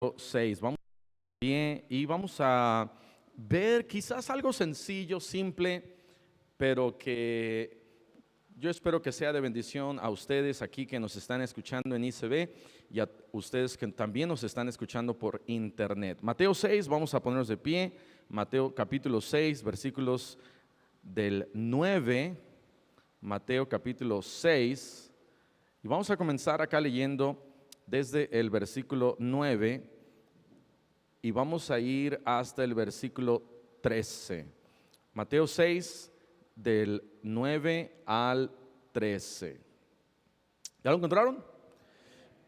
6. Vamos bien y vamos a ver quizás algo sencillo, simple, pero que yo espero que sea de bendición a ustedes aquí que nos están escuchando en ICB y a ustedes que también nos están escuchando por internet. Mateo 6, vamos a ponernos de pie. Mateo capítulo 6, versículos del 9. Mateo capítulo 6. Y vamos a comenzar acá leyendo desde el versículo 9 y vamos a ir hasta el versículo 13. Mateo 6, del 9 al 13. ¿Ya lo encontraron?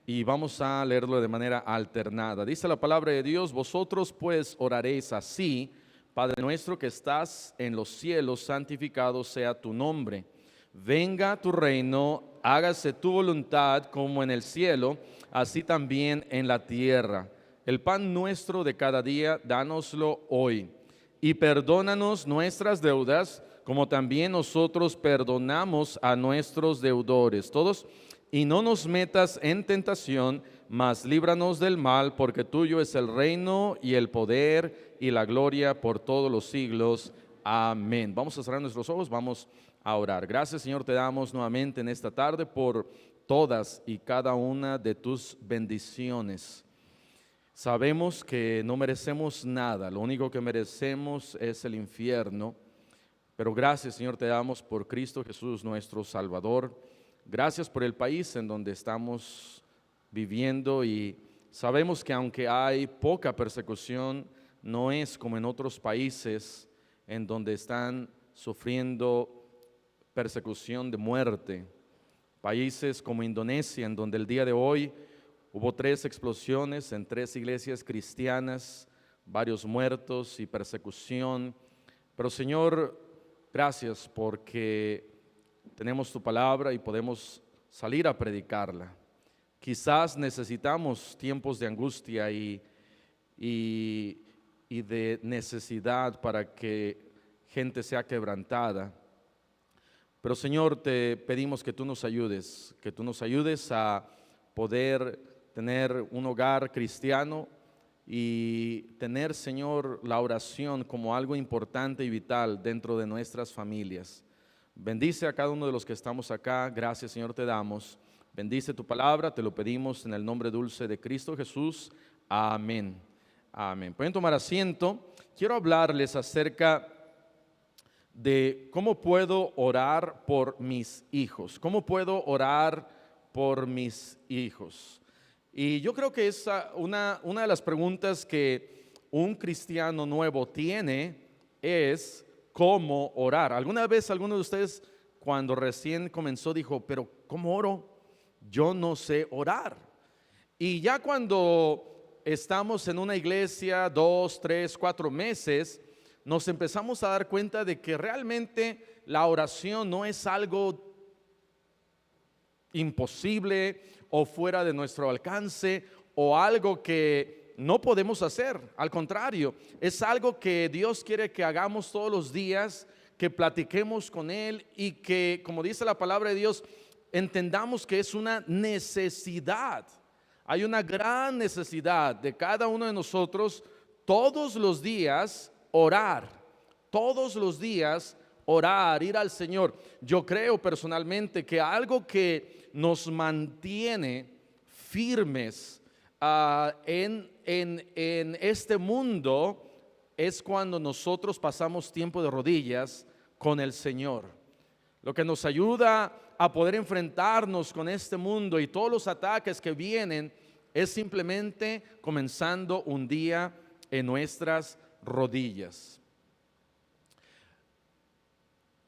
Y vamos a leerlo de manera alternada. Dice la palabra de Dios: vosotros pues oraréis así: Padre nuestro que estás en los cielos, santificado sea tu nombre. Venga tu reino, hágase tu voluntad como en el cielo, así también en la tierra. El pan nuestro de cada día, dánoslo hoy. Y perdónanos nuestras deudas, como también nosotros perdonamos a nuestros deudores. Todos. Y no nos metas en tentación, mas líbranos del mal, porque tuyo es el reino y el poder y la gloria por todos los siglos. Amén. Vamos a cerrar nuestros ojos, vamos a orar. Gracias, Señor, te damos nuevamente en esta tarde por todas y cada una de tus bendiciones. Sabemos que no merecemos nada, lo único que merecemos es el infierno, pero gracias, Señor, te damos por Cristo Jesús, nuestro Salvador. Gracias por el país en donde estamos viviendo y sabemos que aunque hay poca persecución, no es como en otros países en donde están sufriendo persecución de muerte. Países como Indonesia, en donde el día de hoy hubo 3 explosiones en 3 iglesias cristianas, varios muertos y persecución. Pero Señor, gracias porque tenemos tu palabra y podemos salir a predicarla. Quizás necesitamos tiempos de angustia y de necesidad para que gente sea quebrantada. Pero Señor, te pedimos que tú nos ayudes a poder tener un hogar cristiano y tener, Señor, la oración como algo importante y vital dentro de nuestras familias. Bendice a cada uno de los que estamos acá. Gracias, Señor, te damos. Bendice tu palabra, te lo pedimos en el nombre dulce de Cristo Jesús. Amén. Amén. Pueden tomar asiento. Quiero hablarles acerca de cómo puedo orar por mis hijos. ¿Cómo puedo orar por mis hijos? Y yo creo que es una de las preguntas que un cristiano nuevo tiene es ¿cómo orar? ¿Alguna vez alguno de ustedes cuando recién comenzó dijo, pero ¿cómo oro? Yo no sé orar. Y ya cuando estamos en una iglesia 2, 3, 4 meses, nos empezamos a dar cuenta de que realmente la oración no es algo imposible o fuera de nuestro alcance o algo que no podemos hacer. Al contrario, es algo que Dios quiere que hagamos todos los días, que platiquemos con Él y que, como dice la palabra de Dios, entendamos que es una necesidad. Hay una gran necesidad de cada uno de nosotros todos los días orar, todos los días orar, ir al Señor. Yo creo personalmente que algo que nos mantiene firmes en este mundo es cuando nosotros pasamos tiempo de rodillas con el Señor. Lo que nos ayuda a poder enfrentarnos con este mundo y todos los ataques que vienen es simplemente comenzando un día en nuestras rodillas.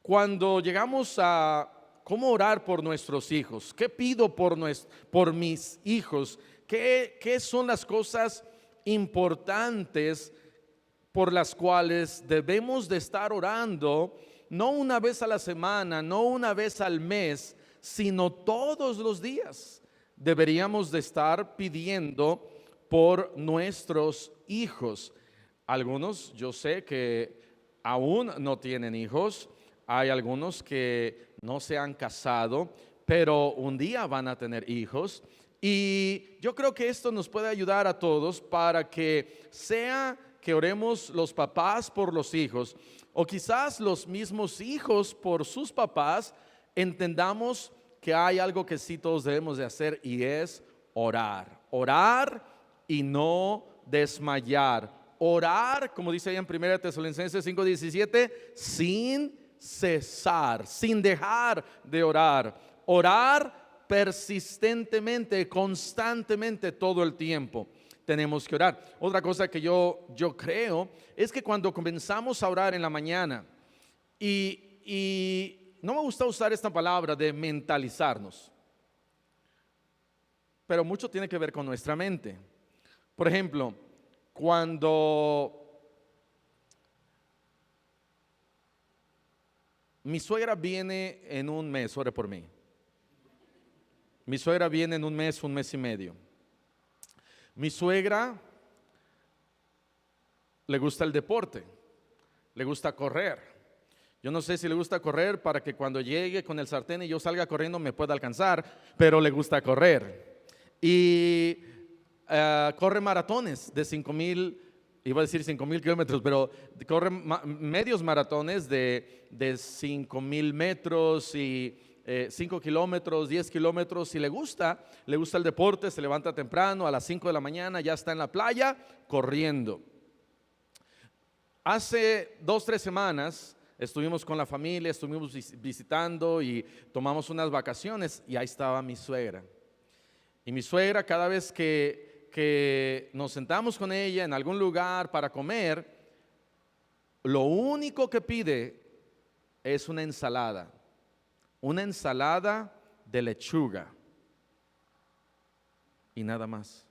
Cuando llegamos a cómo orar por nuestros hijos, ¿qué pido por mis hijos? ¿Qué son las cosas importantes por las cuales debemos de estar orando? No una vez a la semana, no una vez al mes, sino todos los días. Deberíamos de estar pidiendo por nuestros hijos. Algunos yo sé que aún no tienen hijos. Hay algunos que no se han casado, pero un día van a tener hijos Y yo creo que esto nos puede ayudar a todos para que sea que oremos los papás por los hijos, o quizás los mismos hijos por sus papás, entendamos que hay algo que sí todos debemos de hacer, y es orar. Orar y no desmayar. Orar, como dice ahí en 1 Tesalonicenses 5:17, sin cesar, sin dejar de orar. Orar persistentemente, constantemente, todo el tiempo. Tenemos que orar. Otra cosa que yo creo es que cuando comenzamos a orar en la mañana, y no me gusta usar esta palabra de mentalizarnos, pero mucho tiene que ver con nuestra mente. Por ejemplo, cuando mi suegra viene en un mes, ore por mí. Mi suegra viene en un mes y medio. Mi suegra le gusta el deporte, le gusta correr. Yo no sé si le gusta correr para que cuando llegue con el sartén y yo salga corriendo me pueda alcanzar, pero le gusta correr. Y corre maratones de 5,000, iba a decir 5,000 kilómetros, pero corre medios maratones de 5,000 metros y 5 kilómetros, 10 kilómetros, y le gusta el deporte. Se levanta temprano, a las 5 de la mañana ya está en la playa corriendo. Hace 2-3 semanas estuvimos con la familia, estuvimos visitando y tomamos unas vacaciones, y ahí estaba mi suegra. Y mi suegra, cada vez que nos sentamos con ella en algún lugar para comer, lo único que pide es una ensalada de lechuga y nada más.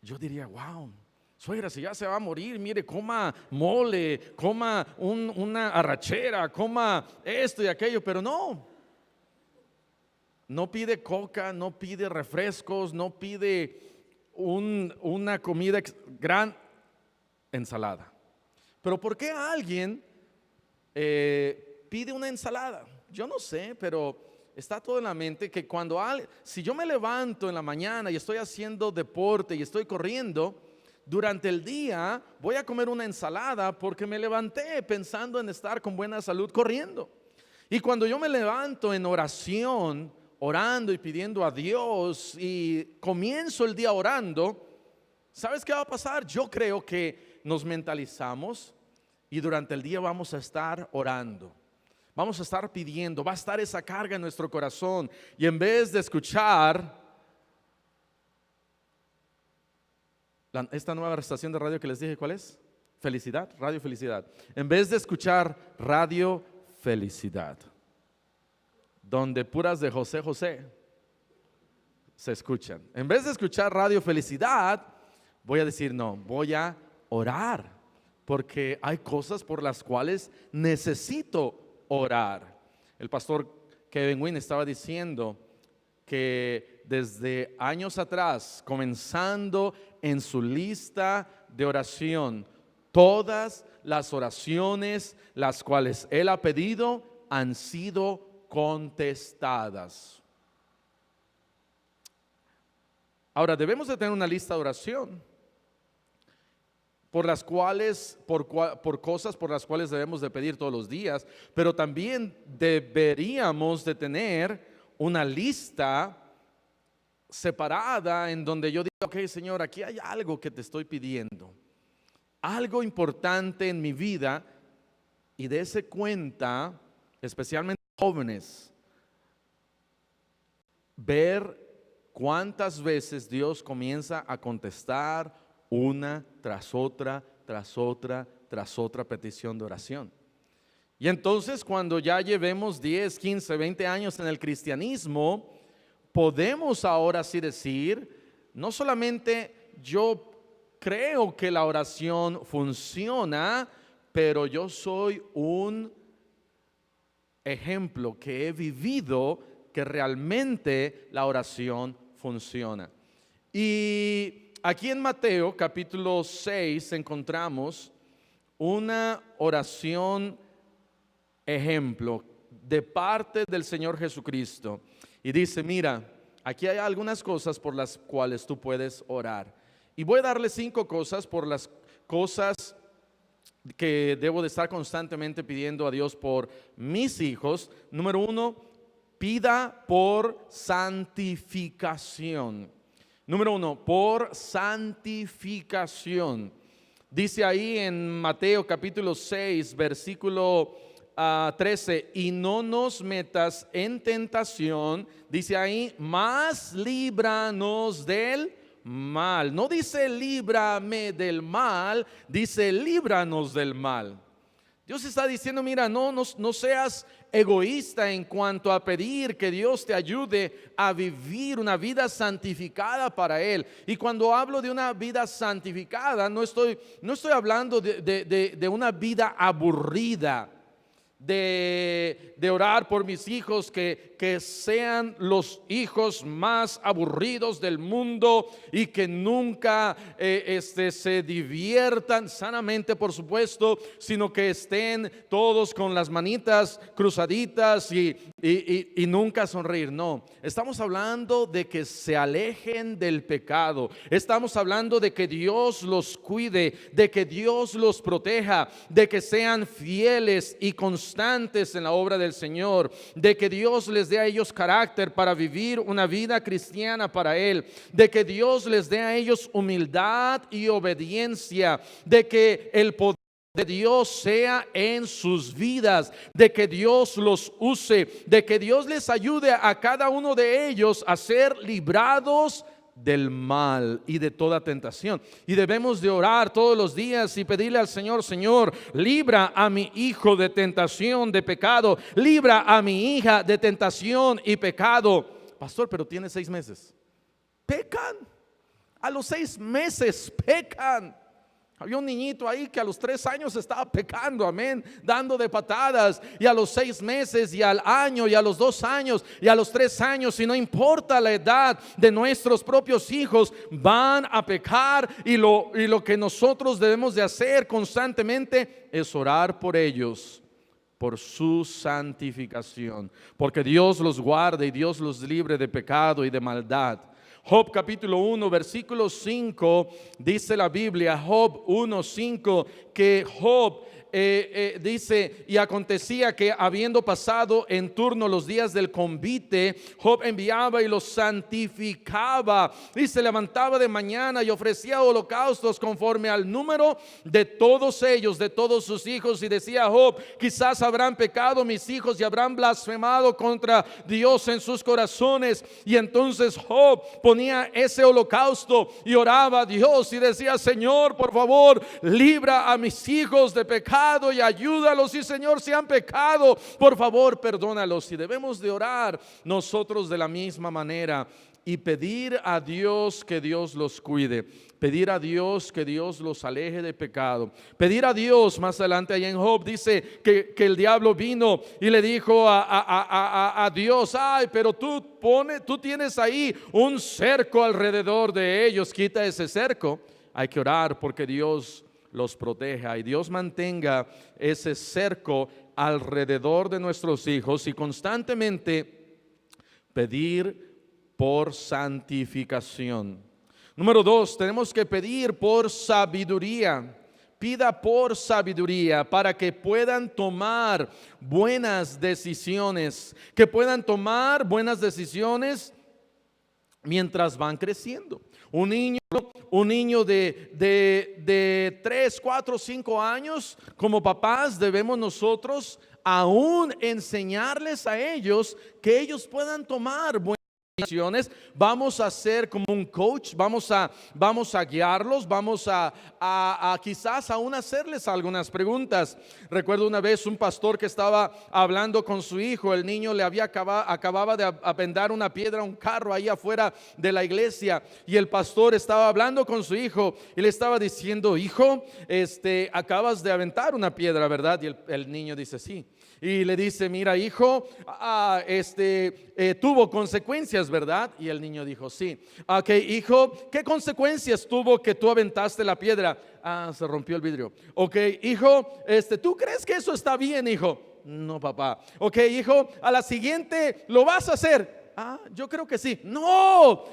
Yo diría, wow, suegra, si ya se va a morir, mire, coma mole, coma una arrachera, coma esto y aquello, pero no pide coca, no pide refrescos, no pide una comida gran, ensalada. Pero ¿por qué alguien pide una ensalada? Yo no sé, pero está todo en la mente que si yo me levanto en la mañana y estoy haciendo deporte y estoy corriendo, durante el día voy a comer una ensalada porque me levanté pensando en estar con buena salud corriendo. Y cuando yo me levanto en oración, orando y pidiendo a Dios, y comienzo el día orando, ¿sabes qué va a pasar? Yo creo que nos mentalizamos y durante el día vamos a estar orando, vamos a estar pidiendo, va a estar esa carga en nuestro corazón, y en vez de escuchar esta nueva estación de radio que les dije, ¿cuál es? Felicidad, Radio Felicidad. En vez de escuchar Radio Felicidad, donde puras de José José se escuchan, en vez de escuchar Radio Felicidad, voy a decir, no, voy a orar, porque hay cosas por las cuales necesito orar. El pastor Kevin Wynn estaba diciendo que desde años atrás, comenzando en su lista de oración, todas las oraciones las cuales él ha pedido han sido contestadas. Ahora, debemos de tener una lista de oración por las cuales, por cosas por las cuales debemos de pedir todos los días, pero también deberíamos de tener una lista separada en donde yo digo, ok, Señor, aquí hay algo que te estoy pidiendo, algo importante en mi vida, y dése cuenta, especialmente jóvenes, ver cuántas veces Dios comienza a contestar una tras otra petición de oración. Y entonces, cuando ya llevemos 10, 15, 20 años en el cristianismo, podemos ahora sí decir, no solamente yo creo que la oración funciona, pero yo soy un ejemplo que he vivido que realmente la oración funciona. Y aquí en Mateo capítulo 6 encontramos una oración ejemplo de parte del Señor Jesucristo. Y dice, mira, aquí hay algunas cosas por las cuales tú puedes orar. Y voy a darle 5 cosas por las cosas que debo de estar constantemente pidiendo a Dios por mis hijos. Número 1, pida por santificación. Número 1, por santificación. Dice ahí en Mateo capítulo 6, versículo 13, y no nos metas en tentación, dice ahí, mas líbranos del mal. No dice líbrame del mal, dice líbranos del mal. Dios está diciendo, mira, no seas egoísta en cuanto a pedir que Dios te ayude a vivir una vida santificada para Él. Y cuando hablo de una vida santificada, no estoy hablando de una vida aburrida, de orar por mis hijos que sean los hijos más aburridos del mundo y que nunca se diviertan sanamente, por supuesto, sino que estén todos con las manitas cruzaditas y nunca sonreír. No, estamos hablando de que se alejen del pecado. Estamos hablando de que Dios los cuide, de que Dios los proteja, de que sean fieles y constantes en la obra del Señor, de que Dios les dé a ellos carácter para vivir una vida cristiana para Él, de que Dios les dé a ellos humildad y obediencia, de que el poder de Dios sea en sus vidas, de que Dios los use, de que Dios les ayude a cada uno de ellos a ser librados del mal y de toda tentación. Y debemos de orar todos los días y pedirle al Señor, Señor, libra a mi hijo de tentación, de pecado, libra a mi hija de tentación y pecado. Pastor, pero tiene 6 meses. Pecan. A los 6 meses pecan. Había un niñito ahí que a los 3 años estaba pecando, amén, dando de patadas, y a los 6 meses, y al año, y a los 2 años, y a los 3 años, y no importa la edad de nuestros propios hijos, van a pecar, y lo que nosotros debemos de hacer constantemente es orar por ellos, por su santificación, porque Dios los guarde y Dios los libre de pecado y de maldad. Job capítulo 1 versículo 5 dice la Biblia, Job 1:5, que Job dice, y acontecía que habiendo pasado en turno los días del convite, Job enviaba y los santificaba, y se levantaba de mañana y ofrecía holocaustos conforme al número de todos ellos, de todos sus hijos, y decía Job, quizás habrán pecado mis hijos y habrán blasfemado contra Dios en sus corazones. Y entonces Job ponía ese holocausto y oraba a Dios y decía, Señor, por favor, libra a mis hijos de pecado y ayúdalos, y Señor, si han pecado, por favor, perdónalos. Y debemos de orar nosotros de la misma manera y pedir a Dios que Dios los cuide, pedir a Dios que Dios los aleje de pecado, pedir a Dios. Más adelante allá en Job dice que el diablo vino y le dijo a Dios, ay, pero tú tienes ahí un cerco alrededor de ellos, quita ese cerco. Hay que orar porque Dios los proteja y Dios mantenga ese cerco alrededor de nuestros hijos, y constantemente pedir por santificación. Número 2, tenemos que pedir por sabiduría. Pida por sabiduría para que puedan tomar buenas decisiones, que puedan tomar buenas decisiones mientras van creciendo. Un niño de 3, 4, 5 años, como papás debemos nosotros aún enseñarles a ellos que ellos puedan tomar buenas decisiones. Vamos a ser como un coach, vamos a guiarlos, vamos a quizás aún hacerles algunas preguntas. Recuerdo una vez un pastor que estaba hablando con su hijo. El niño le acababa de aventar una piedra a un carro ahí afuera de la iglesia, y el pastor estaba hablando con su hijo y le estaba diciendo, hijo, acabas de aventar una piedra, ¿verdad? Y el niño dice, sí. Y le dice, mira, hijo, tuvo consecuencias, ¿verdad? Y el niño dijo, sí. Ok, hijo, ¿qué consecuencias tuvo que tú aventaste la piedra? Se rompió el vidrio. Ok, hijo, ¿tú crees que eso está bien, hijo? No, papá. Ok, hijo, a la siguiente lo vas a hacer. Yo creo que sí. No,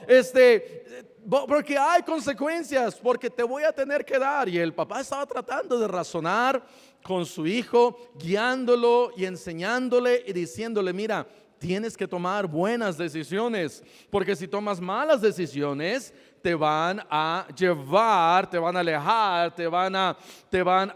porque hay consecuencias, porque te voy a tener que dar. Y el papá estaba tratando de razonar con su hijo, guiándolo y enseñándole y diciéndole, mira, tienes que tomar buenas decisiones, porque si tomas malas decisiones, te van a llevar, te van a alejar, te van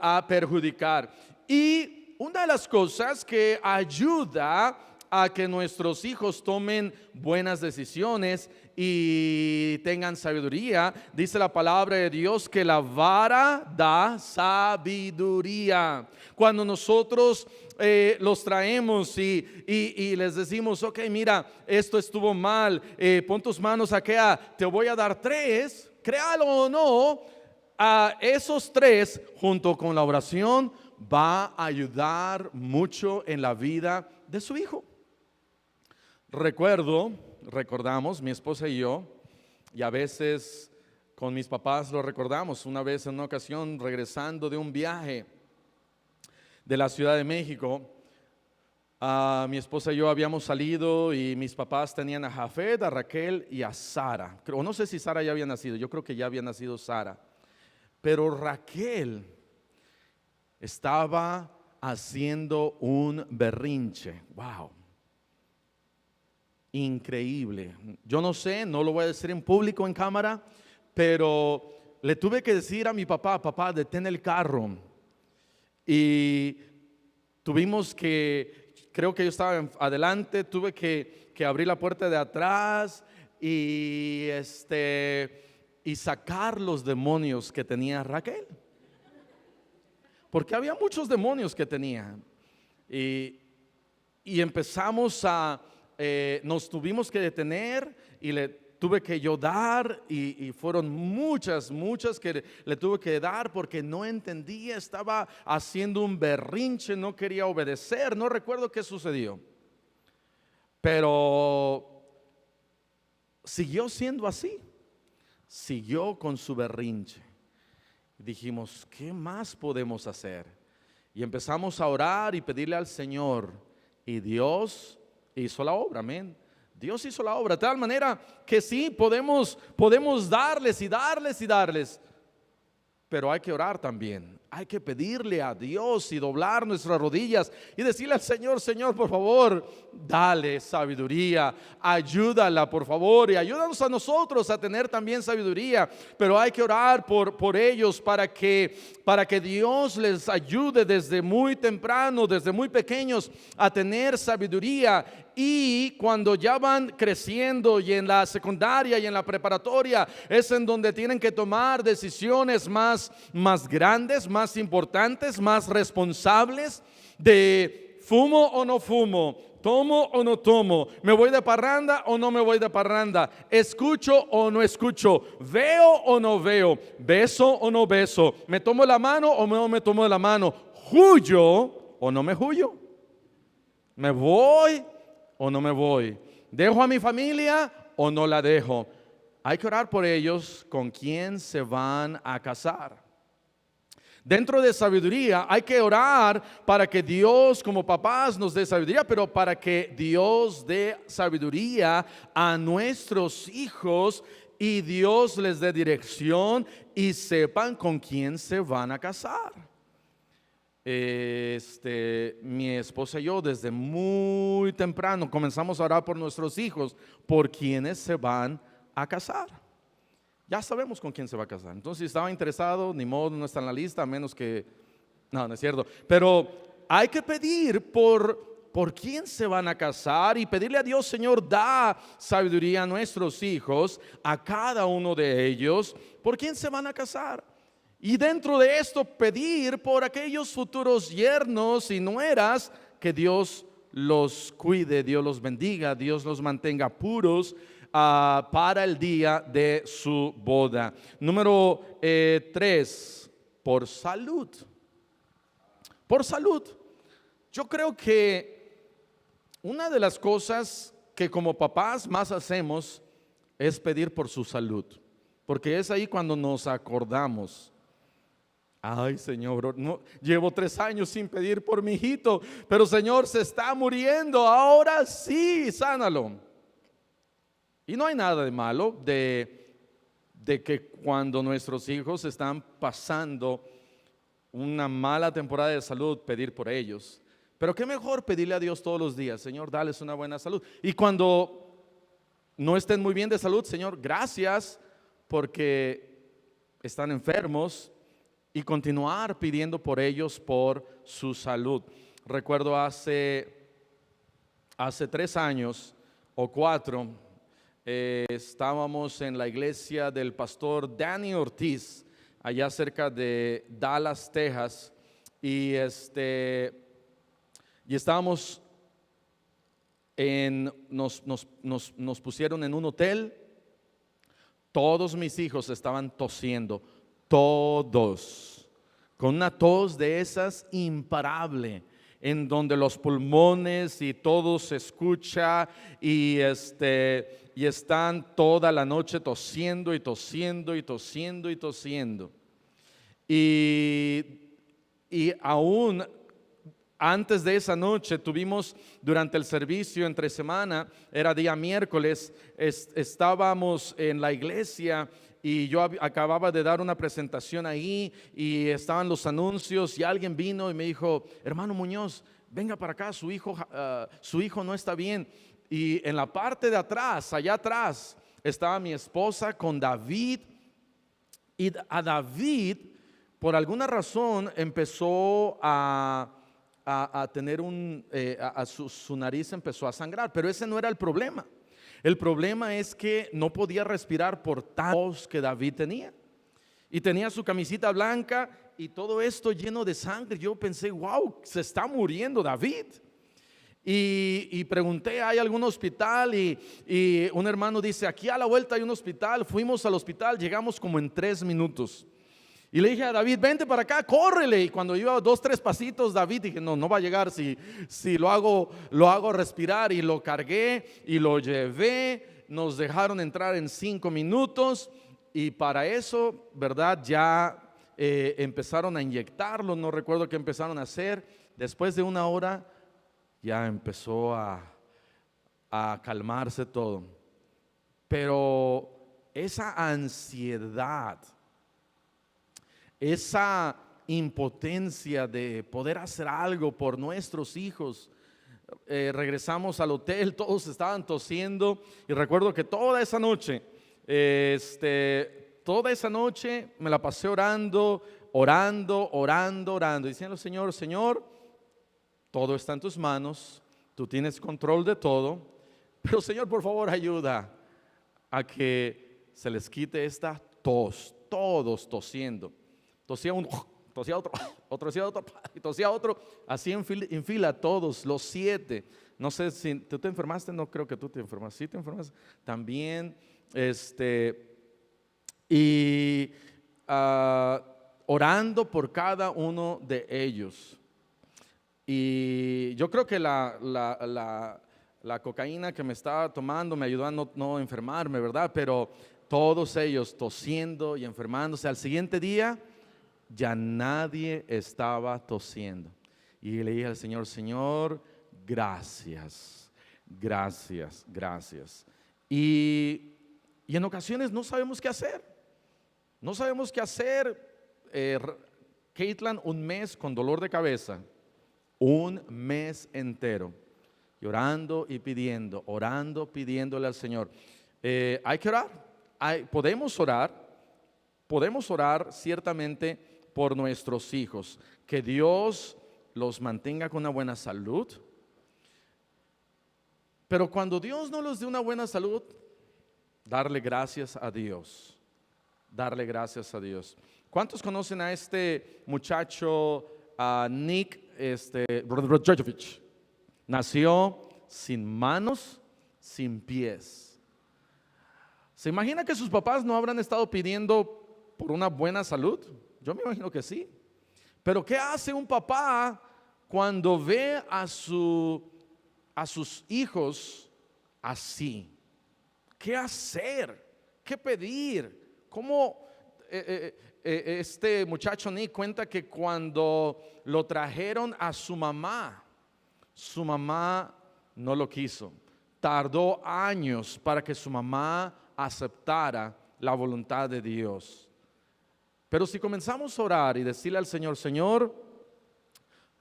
a perjudicar. Y una de las cosas que ayuda a que nuestros hijos tomen buenas decisiones y tengan sabiduría, dice la palabra de Dios que la vara da sabiduría. Cuando nosotros los traemos y les decimos, ok, mira, esto estuvo mal, pon tus manos aquí, te voy a dar 3, créalo o no, a esos 3 junto con la oración va a ayudar mucho en la vida de su hijo. Recordamos, mi esposa y yo, y a veces con mis papás lo recordamos, una vez en una ocasión regresando de un viaje de la Ciudad de México, mi esposa y yo habíamos salido y mis papás tenían a Jafet, a Raquel y a Sara. No sé si Sara ya había nacido, yo creo que ya había nacido Sara, pero Raquel estaba haciendo un berrinche. Wow. Increíble. Yo no sé, no lo voy a decir en público, en cámara, pero le tuve que decir a mi papá, papá, detén el carro. Y tuvimos que, creo que yo estaba adelante, tuve que abrir la puerta de atrás y sacar los demonios que tenía Raquel. Porque había muchos demonios que tenía. Y empezamos nos tuvimos que detener y le tuve que yo dar y fueron muchas que le tuve que dar porque no entendía, estaba haciendo un berrinche, no quería obedecer, no recuerdo qué sucedió, pero siguió siendo así, siguió con su berrinche. Dijimos, ¿qué más podemos hacer? Y empezamos a orar y pedirle al Señor, y Dios hizo la obra, amén. Dios hizo la obra de tal manera que sí, podemos darles y darles y darles, pero hay que orar también. Hay que pedirle a Dios y doblar nuestras rodillas y decirle al Señor, Señor, por favor, dale sabiduría, ayúdala, por favor, y ayúdanos a nosotros a tener también sabiduría. Pero hay que orar por ellos para que Dios les ayude desde muy temprano, desde muy pequeños, a tener sabiduría. Y cuando ya van creciendo y en la secundaria y en la preparatoria, es en donde tienen que tomar decisiones más grandes, más importantes, más responsables, de fumo o no fumo, tomo o no tomo, me voy de parranda o no me voy de parranda, escucho o no escucho, veo o no veo, beso o no beso, me tomo la mano o no me tomo la mano, huyo o no me huyo, me voy o no me voy, dejo a mi familia o no la dejo. Hay que orar por ellos con quién se van a casar. Dentro de sabiduría hay que orar para que Dios como papás nos dé sabiduría, pero para que Dios dé sabiduría a nuestros hijos y Dios les dé dirección y sepan con quién se van a casar. Mi esposa y yo desde muy temprano comenzamos a orar por nuestros hijos, por quienes se van a casar. Ya sabemos con quién se va a casar. Entonces, si estaba interesado, ni modo, no está en la lista, a menos que... No es cierto. Pero hay que pedir por quién se van a casar y pedirle a Dios, Señor, da sabiduría a nuestros hijos, a cada uno de ellos, por quién se van a casar. Y dentro de esto, pedir por aquellos futuros yernos y nueras, que Dios los cuide, Dios los bendiga, Dios los mantenga puros para el día de su boda. Número 3, por salud. Por salud. Yo creo que una de las cosas que como papás más hacemos es pedir por su salud, porque es ahí cuando nos acordamos. Ay, Señor, no, llevo 3 años sin pedir por mi hijito, pero Señor, se está muriendo, ahora sí, sánalo. Y no hay nada de malo de que cuando nuestros hijos están pasando una mala temporada de salud, pedir por ellos. Pero qué mejor pedirle a Dios todos los días: Señor, dales una buena salud. Y cuando no estén muy bien de salud, Señor, gracias porque están enfermos, y continuar pidiendo por ellos, por su salud. Recuerdo hace 3 años o 4, estábamos en la iglesia del pastor Danny Ortiz, allá cerca de Dallas, Texas, y estábamos nos pusieron en un hotel. Todos mis hijos estaban tosiendo, todos, con una tos de esas imparable, en donde los pulmones y todo se escucha, y están toda la noche tosiendo y tosiendo y tosiendo y tosiendo. Y aún antes de esa noche tuvimos, durante el servicio entre semana, era día miércoles, estábamos en la iglesia y yo acababa de dar una presentación ahí y estaban los anuncios, y alguien vino y me dijo: hermano Muñoz, venga para acá, su hijo no está bien. Y en la parte de atrás, allá atrás, estaba mi esposa con David, y a David, por alguna razón, empezó a tener su nariz empezó a sangrar, pero ese no era el problema. El problema es que no podía respirar por tantos que David tenía, y tenía su camisita blanca y todo esto lleno de sangre. Yo pensé: wow, se está muriendo David. Y pregunté: ¿hay algún hospital? Y un hermano dice: aquí a la vuelta hay un hospital. Fuimos al hospital, llegamos como en 3 minutos. Y le dije a David: vente para acá, córrele. Y cuando iba 2, 3 pasitos, David, dije: no va a llegar si lo hago respirar. Y lo cargué y lo llevé. Nos dejaron entrar en 5 minutos. Y para eso, ¿verdad? Ya empezaron a inyectarlo. No recuerdo qué empezaron a hacer. Después de 1 hora ya empezó a calmarse todo. Pero esa ansiedad, esa impotencia de poder hacer algo por nuestros hijos. Regresamos al hotel, todos estaban tosiendo, y recuerdo que toda esa noche me la pasé orando, diciendo: Señor, todo está en tus manos, tú tienes control de todo, pero Señor, por favor, ayuda a que se les quite esta tos. Todos tosiendo. Tosía uno, tosía otro, tosía otro, y tosía otro, así en fila todos, los 7. No sé si tú te enfermaste, no creo que tú te enfermaste. ¿Sí te enfermaste? También, orando por cada uno de ellos. Y yo creo que la cocaína que me estaba tomando me ayudó a no enfermarme, ¿verdad? Pero todos ellos tosiendo y enfermándose. Al siguiente día ya nadie estaba tosiendo. Y le dije al Señor: Señor, gracias. Y en ocasiones no sabemos qué hacer. Caitlin, 1 mes con dolor de cabeza, 1 mes entero, llorando y pidiéndole al Señor. Hay que orar. Podemos orar ciertamente por nuestros hijos, que Dios los mantenga con una buena salud. Pero cuando Dios no los dé una buena salud, darle gracias a Dios. ¿Cuántos conocen a este muchacho, a Nick Rodrojevich? Nació sin manos, sin pies. ¿Se imagina que sus papás no habrán estado pidiendo por una buena salud? Yo me imagino que sí. Pero ¿qué hace un papá cuando ve a sus hijos así? ¿Qué hacer? ¿Qué pedir? ¿Cómo? Este muchacho Nick cuenta que cuando lo trajeron a su mamá no lo quiso. tardó años para que su mamá aceptara la voluntad de Dios. Pero si comenzamos a orar y decirle al Señor, Señor,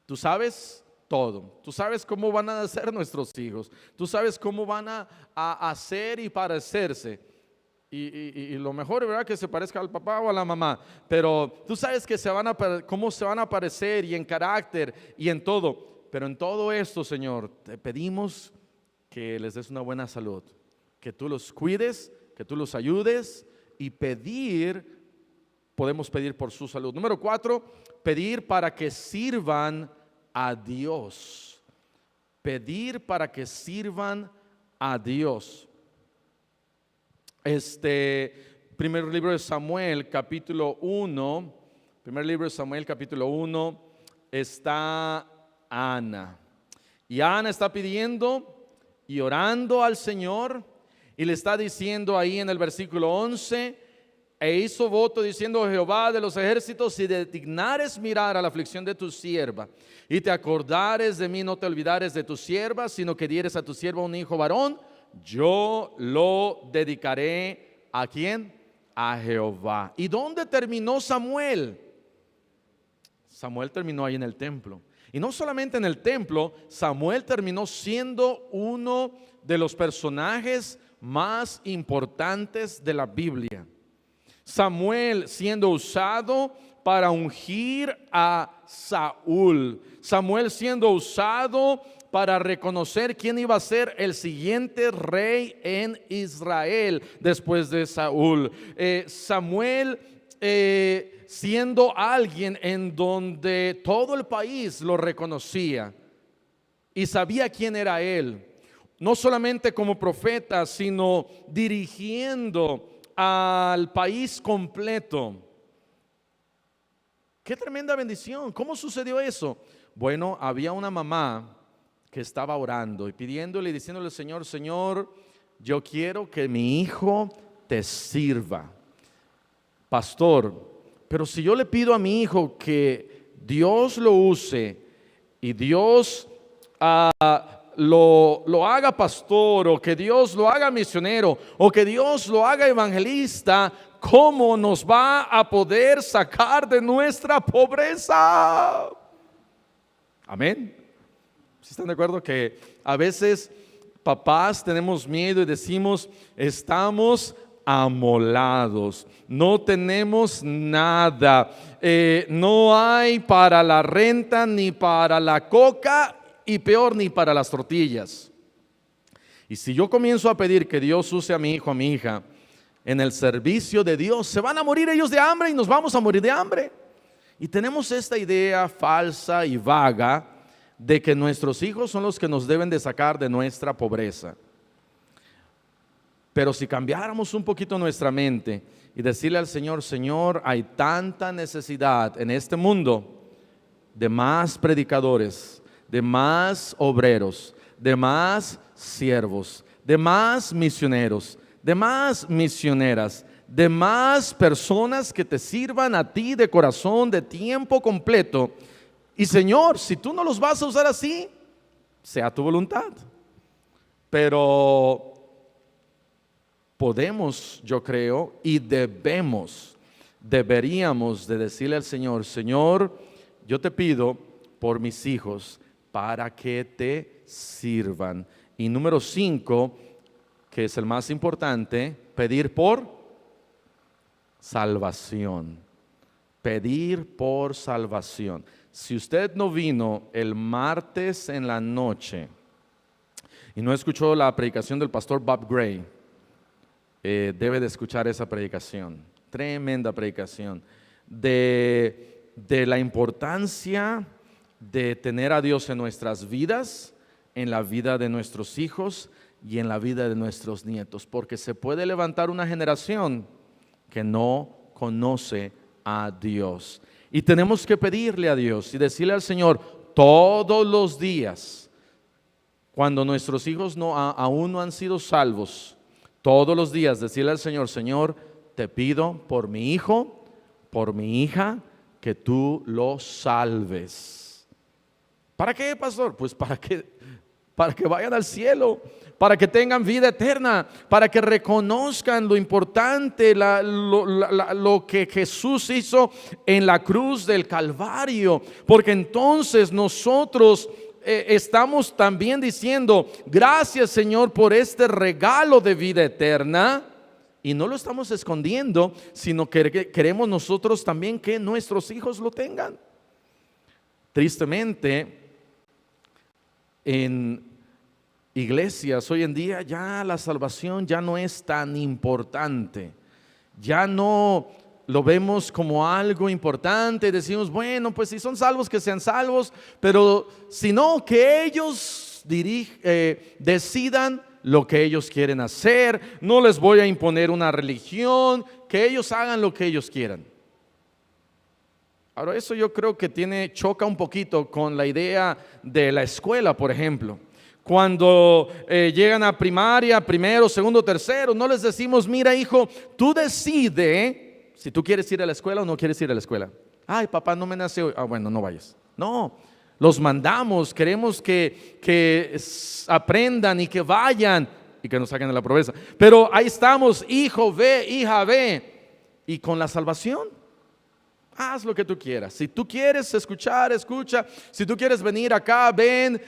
tú sabes todo, tú sabes cómo van a ser nuestros hijos, tú sabes cómo van a hacer y parecerse. Y lo mejor, ¿verdad?, que se parezca al papá o a la mamá, pero tú sabes que cómo se van a parecer y en carácter y en todo. Pero en todo esto, Señor, te pedimos que les des una buena salud, que tú los cuides, que tú los ayudes y podemos pedir por su salud. Número 4, pedir para que sirvan a Dios. Pedir para que sirvan a Dios. Primer libro de Samuel, capítulo 1, está Ana. Y Ana está pidiendo y orando al Señor y le está diciendo ahí en el versículo 11: e hizo voto diciendo: Jehová de los ejércitos, si te dignares mirar a la aflicción de tu sierva y te acordares de mí, no te olvidares de tu sierva, sino que dieres a tu sierva un hijo varón, yo lo dedicaré ¿a quién? A Jehová. ¿Y dónde terminó Samuel? Samuel terminó ahí en el templo. Y no solamente en el templo, Samuel terminó siendo uno de los personajes más importantes de la Biblia. Samuel siendo usado para ungir a Saúl. Samuel siendo usado para reconocer quién iba a ser el siguiente rey en Israel después de Saúl. Samuel siendo alguien en donde todo el país lo reconocía y sabía quién era él, no solamente como profeta, sino dirigiendo al país completo. Qué tremenda bendición. ¿Cómo sucedió eso? Bueno, había una mamá que estaba orando y pidiéndole y diciéndole: Señor, Señor, yo quiero que mi hijo te sirva. Pastor, pero si yo le pido a mi hijo que Dios lo use y Dios lo haga pastor, o que Dios lo haga misionero, o que Dios lo haga evangelista, ¿cómo nos va a poder sacar de nuestra pobreza? Amén. ¿Sí están de acuerdo que a veces papás tenemos miedo y decimos: estamos amolados, no tenemos nada, no hay para la renta, ni para la coca, y peor, ni para las tortillas? Y si yo comienzo a pedir que Dios use a mi hijo, a mi hija en el servicio de Dios, se van a morir ellos de hambre y nos vamos a morir de hambre. Y tenemos esta idea falsa y vaga de que nuestros hijos son los que nos deben de sacar de nuestra pobreza. Pero si cambiáramos un poquito nuestra mente y decirle al Señor: Señor, hay tanta necesidad en este mundo de más predicadores, de más obreros, de más siervos, de más misioneros, de más misioneras, de más personas que te sirvan a ti de corazón, de tiempo completo. Y Señor, si tú no los vas a usar así, sea tu voluntad. Pero podemos, yo creo, y deberíamos de decirle al Señor: Señor, yo te pido por mis hijos para que te sirvan. Y número 5, que es el más importante, pedir por salvación. Pedir por salvación. Si usted no vino el martes en la noche y no escuchó la predicación del pastor Bob Gray, debe de escuchar esa predicación. Tremenda predicación de la importancia de tener a Dios en nuestras vidas, en la vida de nuestros hijos y en la vida de nuestros nietos, porque se puede levantar una generación que no conoce a Dios. Y tenemos que pedirle a Dios y decirle al Señor todos los días, cuando nuestros hijos aún no han sido salvos, todos los días decirle al Señor: Señor, te pido por mi hijo, por mi hija, que tú lo salves. ¿Para qué, pastor? Pues para que para que vayan al cielo, para que tengan vida eterna, para que reconozcan lo importante, lo que Jesús hizo en la cruz del Calvario, porque entonces nosotros estamos también diciendo: gracias, Señor, por este regalo de vida eterna. Y no lo estamos escondiendo, sino que queremos nosotros también que nuestros hijos lo tengan. Tristemente, en iglesias hoy en día ya la salvación ya no es tan importante. Ya no lo vemos como algo importante. Decimos, bueno, pues si son salvos, que sean salvos, pero si no, que ellos decidan lo que ellos quieren hacer. No les voy a imponer una religión, que ellos hagan lo que ellos quieran. Ahora, eso yo creo que choca un poquito con la idea de la escuela, por ejemplo. Cuando llegan a primaria, primero, segundo, tercero, no les decimos: mira, hijo, tú decide si tú quieres ir a la escuela o no quieres ir a la escuela. Ay, papá, no me nace hoy. Ah, bueno, no vayas. No, los mandamos, queremos que aprendan y que vayan y que nos saquen de la pobreza. Pero ahí estamos: hijo, ve, hija, ve. Y con la salvación, haz lo que tú quieras. Si tú quieres escuchar, escucha. Si tú quieres venir acá, ven.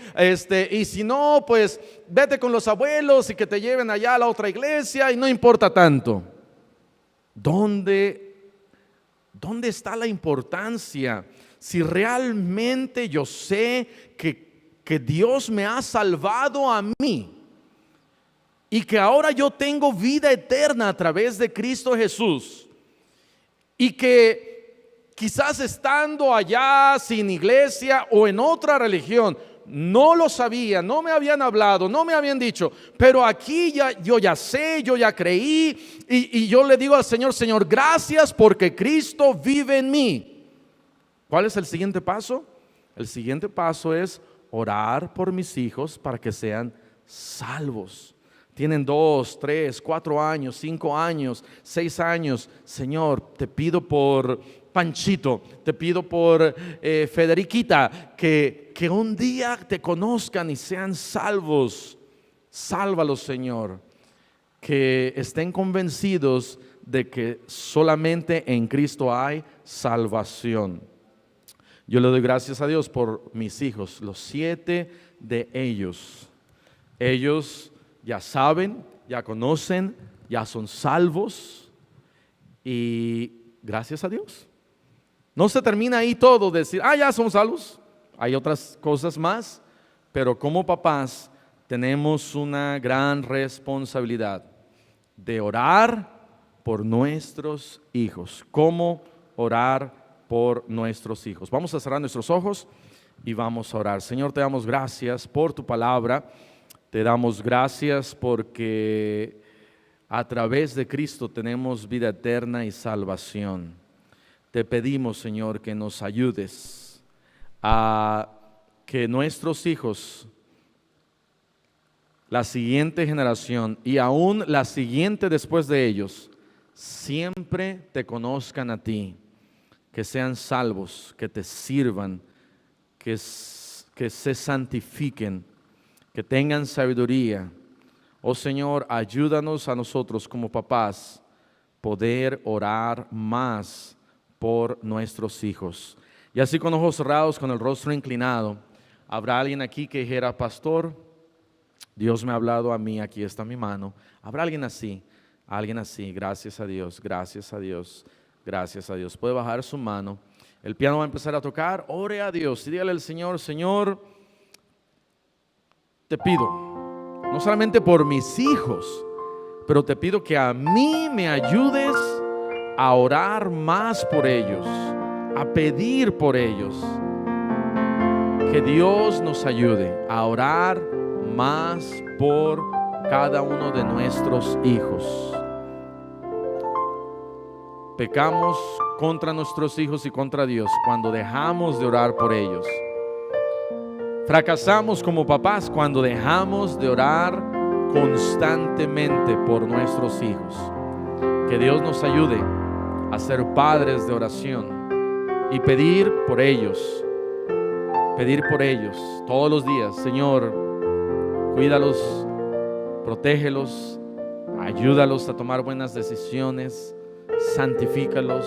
Y si no, pues vete con los abuelos y que te lleven allá a la otra iglesia, y no importa tanto. ¿Dónde está la importancia? Si realmente yo sé que Dios me ha salvado a mí y que ahora yo tengo vida eterna a través de Cristo Jesús, y que quizás estando allá sin iglesia o en otra religión no lo sabía, no me habían hablado, no me habían dicho, pero aquí yo ya sé, yo ya creí, y yo le digo al Señor: Señor, gracias porque Cristo vive en mí. ¿Cuál es el siguiente paso? El siguiente paso es orar por mis hijos para que sean salvos. Tienen 2, 3, 4 años, 5 años, 6 años. Señor, te pido por Panchito, te pido por Federiquita, que un día te conozcan y sean salvos. Sálvalos, Señor. Que estén convencidos de que solamente en Cristo hay salvación. Yo le doy gracias a Dios por mis hijos, los 7 de ellos. Ellos ya saben, ya conocen, ya son salvos, y gracias a Dios. No se termina ahí todo, decir: ya son salvos. Hay otras cosas más, pero como papás tenemos una gran responsabilidad de orar por nuestros hijos. ¿Cómo orar por nuestros hijos? Vamos a cerrar nuestros ojos y vamos a orar. Señor, te damos gracias por tu palabra. Te damos gracias porque a través de Cristo tenemos vida eterna y salvación. Te pedimos, Señor, que nos ayudes a que nuestros hijos, la siguiente generación y aún la siguiente después de ellos, siempre te conozcan a ti, que sean salvos, que te sirvan, que se santifiquen, que tengan sabiduría. Oh Señor, ayúdanos a nosotros como papás poder orar más por nuestros hijos. Y así, con ojos cerrados, con el rostro inclinado, ¿habrá alguien aquí que dijera: pastor, Dios me ha hablado a mí, aquí está mi mano? ¿Habrá alguien así? Alguien así. Gracias a Dios, gracias a Dios, gracias a Dios. Puede bajar su mano. El piano va a empezar a tocar. Ore a Dios y dígale al Señor: Señor, te pido, no solamente por mis hijos, pero te pido que a mí me ayudes a orar más por ellos, a pedir por ellos. Que Dios nos ayude a orar más por cada uno de nuestros hijos. Pecamos contra nuestros hijos y contra Dios cuando dejamos de orar por ellos. Fracasamos como papás cuando dejamos de orar constantemente por nuestros hijos. Que Dios nos ayude a ser padres de oración y pedir por ellos todos los días: Señor, Cuídalos, protégelos, ayúdalos a tomar buenas decisiones, santifícalos,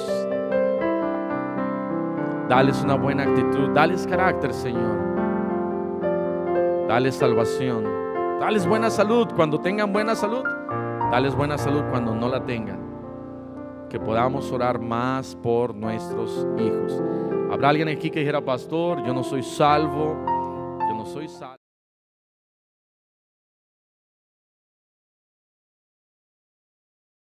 dales una buena actitud, dales carácter, Señor, dales salvación, dales buena salud cuando tengan buena salud, dales buena salud cuando no la tengan. Que podamos orar más por nuestros hijos. ¿Habrá alguien aquí que dijera: pastor, yo no soy salvo, yo no soy salvo?